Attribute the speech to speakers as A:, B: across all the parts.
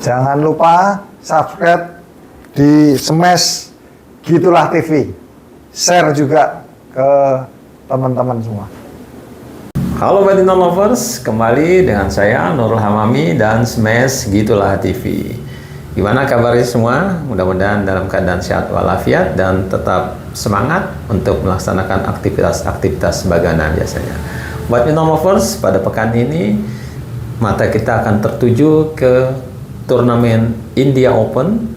A: Jangan lupa subscribe di Smash Gitulah TV. Share juga ke teman-teman semua.
B: Halo Badminton Lovers, kembali dengan saya Nurul Hamami dan Smash Gitulah TV. Gimana kabarnya semua? Mudah-mudahan dalam keadaan sehat walafiat dan tetap semangat untuk melaksanakan aktivitas-aktivitas sebagaimana biasanya. Badminton Lovers, pada pekan ini mata kita akan tertuju ke turnamen India Open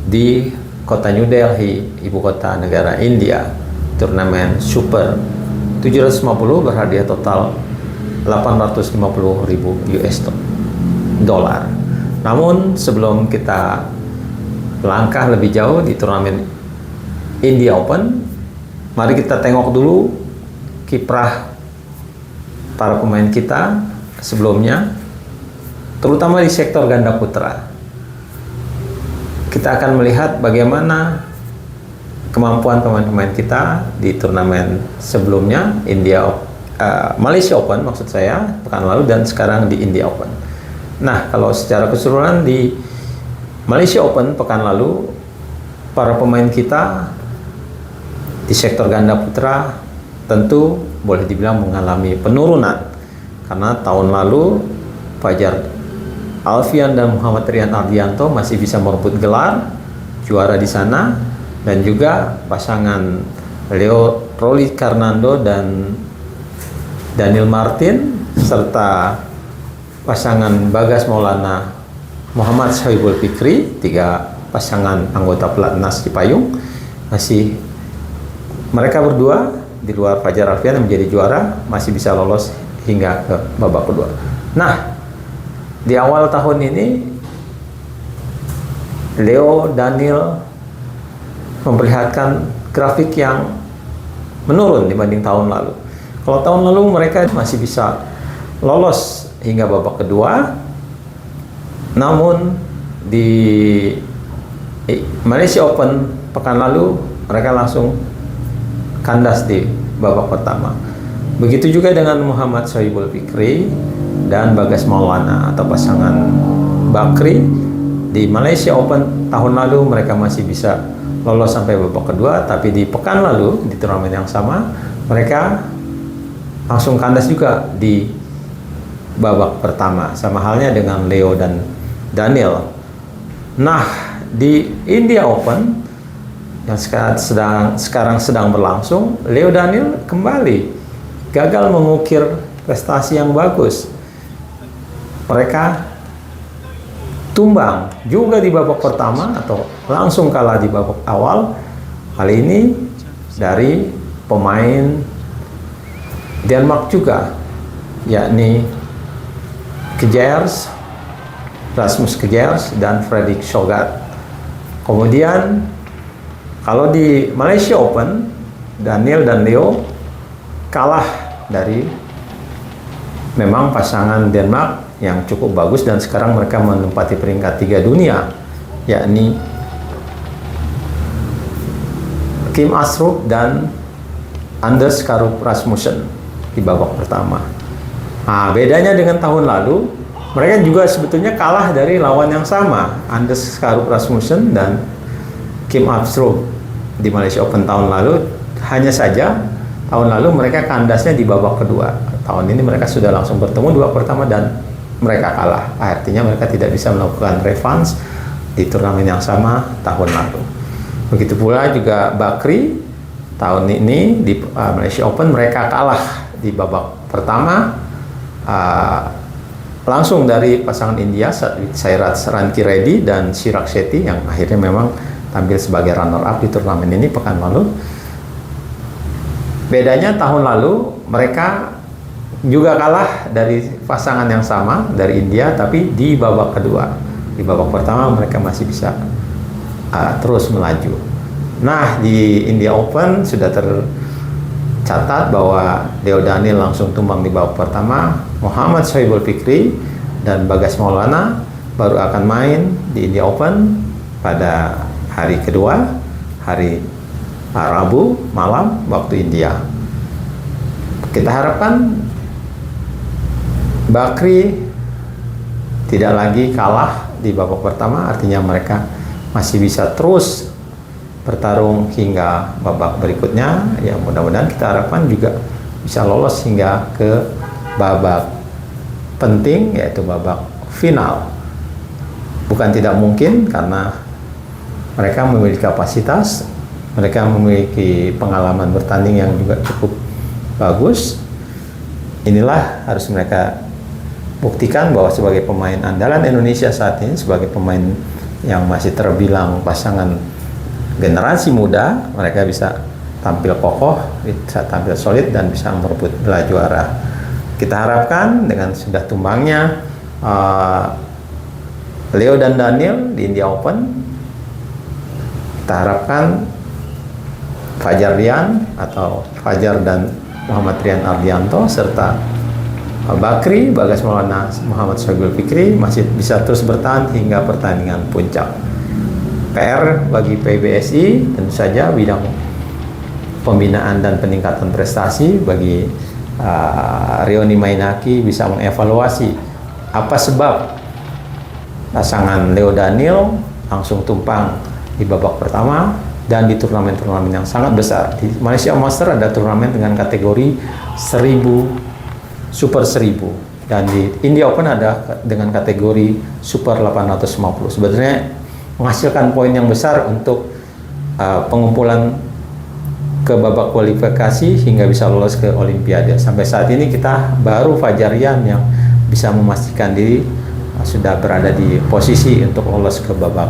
B: di kota New Delhi, ibu kota negara India. Turnamen Super 750 berhadiah total 850.000 US dollar. Namun sebelum kita langkah lebih jauh di turnamen India Open, mari kita tengok dulu kiprah para pemain kita sebelumnya, terutama di sektor ganda putra. Kita akan melihat bagaimana kemampuan pemain-pemain kita di turnamen sebelumnya, Malaysia Open maksud saya, pekan lalu, dan sekarang di India Open. Nah, kalau secara keseluruhan di Malaysia Open pekan lalu, para pemain kita di sektor ganda putra tentu boleh dibilang mengalami penurunan, karena tahun lalu Fajar Alfian dan Muhammad Rian Ardianto masih bisa merebut gelar juara di sana, dan juga pasangan Leo Rolly Carnando dan Daniel Martin serta pasangan Bagas Maulana Muhammad Sohibul Fikri, tiga pasangan anggota pelatnas Cipayung, masih mereka berdua di luar Fajar Alfian yang menjadi juara masih bisa lolos hingga ke babak kedua. Nah, di awal tahun ini Leo Daniel memperlihatkan grafik yang menurun dibanding tahun lalu. Kalau tahun lalu mereka masih bisa lolos hingga babak kedua, namun di Malaysia Open pekan lalu mereka langsung kandas di babak pertama. Begitu juga dengan Muhammad Sohibul Fikri dan Bagas Maulana atau pasangan Bakri. Di Malaysia Open tahun lalu mereka masih bisa lolos sampai babak kedua, tapi di pekan lalu di turnamen yang sama mereka langsung kandas juga di babak pertama, sama halnya dengan Leo dan Daniel. Nah, di India Open yang sekarang sedang berlangsung, Leo Daniel kembali gagal mengukir prestasi yang bagus. Mereka tumbang juga di babak pertama atau langsung kalah di babak awal. Kali ini dari pemain Denmark juga, yakni Kjærs, Rasmus Kjærs dan Fredrik Sjögard. Kemudian kalau di Malaysia Open, Daniel dan Leo kalah dari memang pasangan Denmark yang cukup bagus, dan sekarang mereka menempati peringkat 3 dunia, yakni Kim Astrup dan Anders Karup Rasmussen di babak pertama. Nah, bedanya dengan tahun lalu, mereka juga sebetulnya kalah dari lawan yang sama, Anders Karup Rasmussen dan Kim Astrup di Malaysia Open tahun lalu. Hanya saja tahun lalu mereka kandasnya di babak kedua. Tahun ini mereka sudah langsung bertemu di babak pertama dan mereka kalah. Artinya mereka tidak bisa melakukan revanche di turnamen yang sama tahun lalu. Begitu pula juga Bakri, tahun ini di Malaysia Open mereka kalah di babak pertama langsung dari pasangan India Sairaj Rankireddy dan Chirag Shetty, yang akhirnya memang tampil sebagai runner up di turnamen ini pekan lalu. Bedanya tahun lalu mereka juga kalah dari pasangan yang sama dari India, tapi di babak kedua. Di babak pertama mereka masih bisa terus melaju. Nah, di India Open sudah tercatat bahwa Leo Daniel langsung tumbang di babak pertama. Muhammad Sohibul Fikri dan Bagas Maulana baru akan main di India Open pada hari kedua, hari Rabu malam waktu India. Kita harapkan Bakri tidak lagi kalah di babak pertama, artinya mereka masih bisa terus bertarung hingga babak berikutnya. Ya mudah-mudahan kita harapkan juga bisa lolos hingga ke babak penting, yaitu babak final. Bukan tidak mungkin karena mereka memiliki kapasitas, mereka memiliki pengalaman bertanding yang juga cukup bagus. Inilah harus mereka buktikan bahwa sebagai pemain andalan Indonesia saat ini, sebagai pemain yang masih terbilang pasangan generasi muda, mereka bisa tampil kokoh, bisa tampil solid, dan bisa merebut gelar juara. Kita harapkan dengan sudah tumbangnya Leo dan Daniel di India Open, kita harapkan Fajar Rian atau Fajar dan Muhammad Rian Ardianto serta Bakri Bagas Maulana Muhammad Syagul Fikri masih bisa terus bertahan hingga pertandingan puncak. PR bagi PBSI tentu saja bidang pembinaan dan peningkatan prestasi bagi Rioni Mainaki bisa mengevaluasi apa sebab pasangan Leo Daniel langsung tumpang di babak pertama. Dan di turnamen-turnamen yang sangat besar, di Malaysia Master ada turnamen dengan kategori 1000 Super 1000, dan di India Open ada dengan kategori Super 850. Sebenarnya menghasilkan poin yang besar untuk pengumpulan ke babak kualifikasi hingga bisa lolos ke Olimpiade. Sampai saat ini kita baru Fajar Rian yang bisa memastikan diri sudah berada di posisi untuk lolos ke babak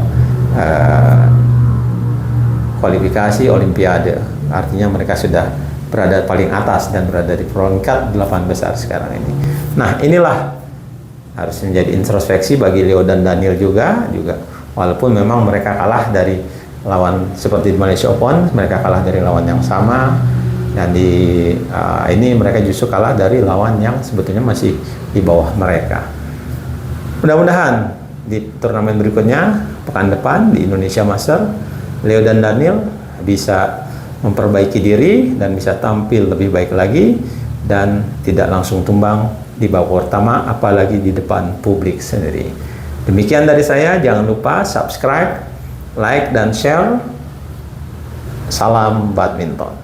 B: kualifikasi Olimpiade. Artinya mereka sudah berada paling atas dan berada di peringkat 8 besar sekarang ini. Nah, inilah harus menjadi introspeksi bagi Leo dan Daniel juga walaupun memang mereka kalah dari lawan seperti di Malaysia Open, mereka kalah dari lawan yang sama, dan di ini mereka justru kalah dari lawan yang sebetulnya masih di bawah mereka. Mudah-mudahan di turnamen berikutnya pekan depan di Indonesia Master, Leo dan Daniel bisa memperbaiki diri dan bisa tampil lebih baik lagi dan tidak langsung tumbang di babak pertama, apalagi di depan publik sendiri. Demikian dari saya, jangan lupa subscribe, like, dan share. Salam badminton.